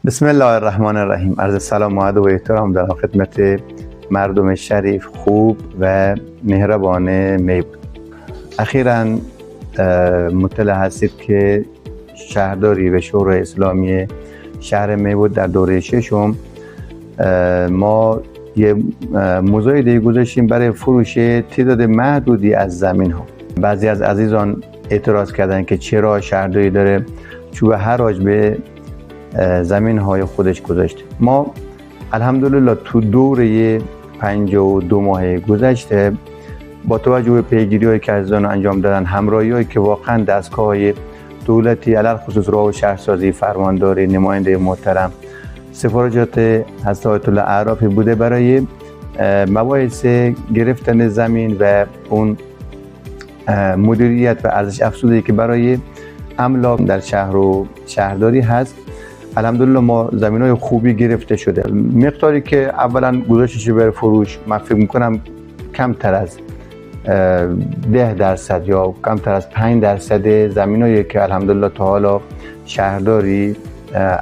بسم الله الرحمن الرحیم. عرض سلام و ادب و احترام دارم خدمت مردم شریف، خوب و مهربان میبود. اخیراً مطلع هستید که شهرداری و شورای اسلامی شهر میبود در دوره ششم ما یه مزایده گذاشتیم برای فروش تعداد محدودی از زمین ها. بعضی از عزیزان اعتراض کردن که چرا شهرداری داره چوب حراج به زمین های خودش گذاشته. ما الحمدلله تو دوره 52 ماه گذشته با توجه به پیگیری هایی که عزیزان انجام دادن، همراهی هایی که واقعا دستگاه های دولتی علل خصوص راه و شهرسازی، فرمانداری، نماینده محترم، سفارشات حضرت آیت الله اعرافی بوده برای مباحث گرفتن زمین و اون مدیریت و ارزش افزوده که برای املاک در شهر و شهرداری هست. الحمدلله ما زمینای خوبی گرفته شده. مقداری که اولا گذاشتش برای فروش من فکر میکنم کمتر از 10% یا کمتر از 5% زمینایی که الحمدلله تا حالا شهرداری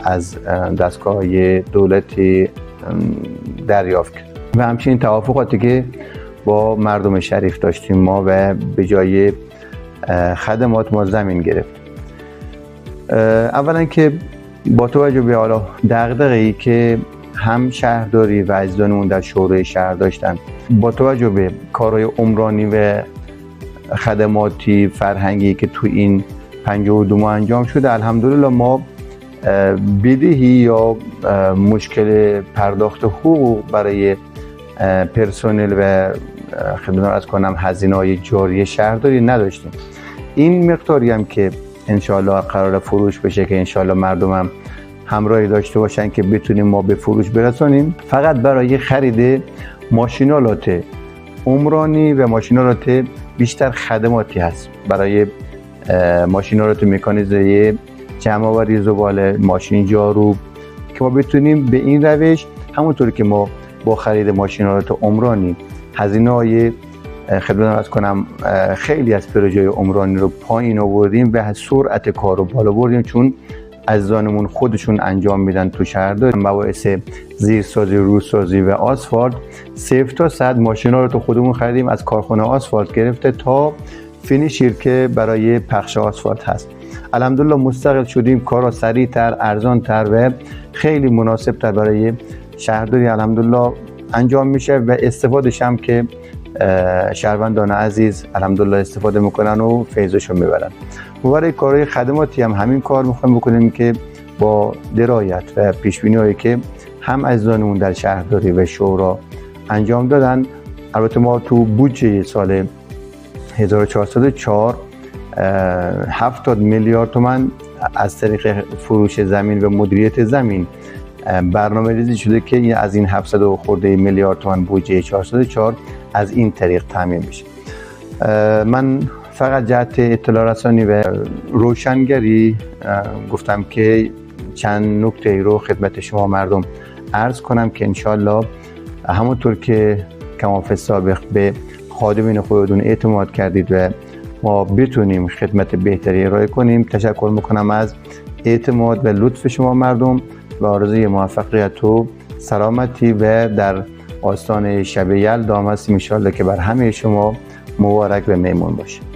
از دستگاه دولتی دریافت کرد و همچنین توافقاتی که با مردم شریف داشتیم ما و به جای خدمات ما زمین گرفت. اولا که با توجه به حالا دغدغه‌ای که هم شهرداری و عزیزانمون در شورای شهر داشتن، با توجه به کارهای عمرانی و خدماتی فرهنگی که تو این 52 ماه انجام شده، الحمدلله ما بدهی یا مشکل پرداخت حقوق برای پرسنل و خدمت عرض کنم هزینه‌های جاری شهرداری نداشتیم. این مقداری هم که انشاءالله قرار فروش بشه که انشاءالله مردم هم همراهی داشته باشن که بتونیم ما به فروش برسانیم، فقط برای خرید ماشینالات عمرانی و ماشینالات بیشتر خدماتی هست. برای ماشینالات مکانیزه جمع آوری زباله، ماشین جارو، که ما بتونیم به این روش همونطوری که ما با خرید ماشینالات عمرانی هزینه‌های خدمت عرض کنم خیلی از پروژه عمرانی رو پایین آوردیم و سرعت کار رو بالا بردیم، چون عزیزانمون خودشون انجام میدن تو شهرداری مباحث زیرسازی، روسازی و آسفالت. 0 تا 100 ماشینا رو تو خودمون خریدیم، از کارخانه آسفالت گرفته تا فینیشیر که برای پخش آسفالت هست. الحمدلله مستقل شدیم، کارا سریع‌تر، ارزان‌تر و خیلی مناسب‌تر برای شهرداری الحمدلله انجام میشه و استفادهش هم که شهروندان عزیز الحمدلله استفاده میکنن و فیضشو میبرن. و برای کارهای خدماتی هم همین کار میخوایم بکنیم که با درایت و پیشبینی هایی که هم عزیزانمون در شهرداری و شورا انجام دادن. البته ما تو بودجه سال 1404 70 میلیارد تومان از طریق فروش زمین و مدیریت زمین برنامه ریزی شده که از این 700 و خورده میلیارد تومان بودجه 404 از این طریق تامین میشه. من فقط جهت اطلاع رسانی و روشنگری گفتم که چند نکته رو خدمت شما مردم عرض کنم که انشالله همونطور که کمافه سابق به خادمین خودتون اعتماد کردید و ما بتونیم خدمت بهتری ارائه کنیم. تشکر میکنم از اعتماد و لطف شما مردم و آرزوی موفقیت و سلامتی و در آستان شب یلدا هستیم انشالله که بر همه شما مبارک و میمون باشه.